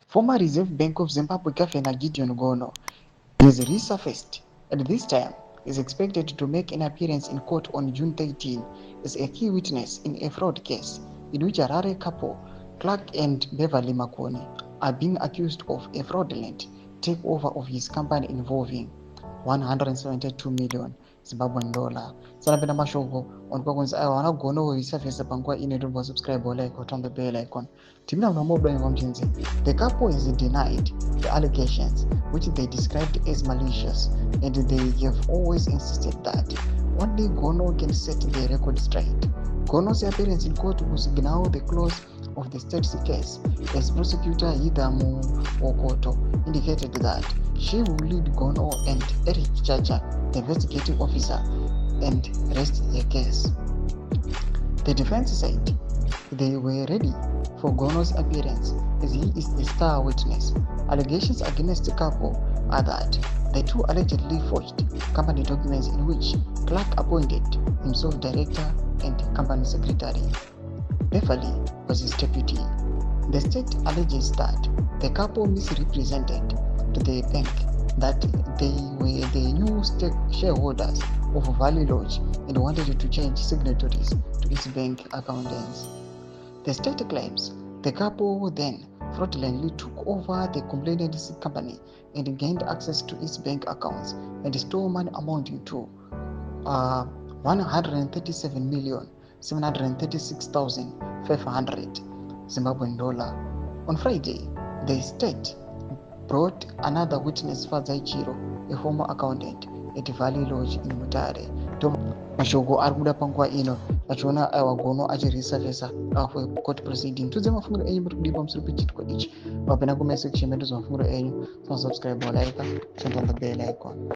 Former Reserve Bank of Zimbabwe Governor Gideon Gono has resurfaced, and this time is expected to make an appearance in court on June 13 as a key witness in a fraud case in which Harare couple Clark and Beverly Makoni are being accused of a fraudulent takeover of his company involving 172 million Zimbabwean dollar. Sanapenda mashoko onikuwa kunza ayo wanagona resurface panguwa ine to subscribe like or turn the bell icon. Timina mnamoba ni mchinzi. The couple has denied the allegations, which they described as malicious, and they have always insisted that only Gono can set the record straight. Gono's appearance in court was now the close of the state's case, as prosecutor Hidamu Okoto indicated that she will lead Gono and Eric Chacha, the investigating officer, and rest the case. The defense said they were ready for Gono's appearance as he is the star witness. Allegations against the couple are that the two allegedly forged company documents in which Clark appointed himself director and company secretary. Beverly was his deputy. The state alleges that the couple misrepresented to the bank that they were the new shareholders of Valley Lodge and wanted to change signatories to its bank accountants. The state claims the couple then fraudulently took over the complainant's company and gained access to its bank accounts and stole money amounting to 137,736,500 Zimbabwean dollar. On Friday, the state brought another witness, Fadzai Chiro, a former accountant at Valley Lodge in Mutare. Mashoko ari kuda panguva ino achiona aiwa Gono achiresurfacer after court proceeding. Tudze mafungiro enyu muri kudi pamusoro pechitiko ichi. Wapinda comment section medu mafungiro enyu. Subscribe, like, and turn on the bell icon.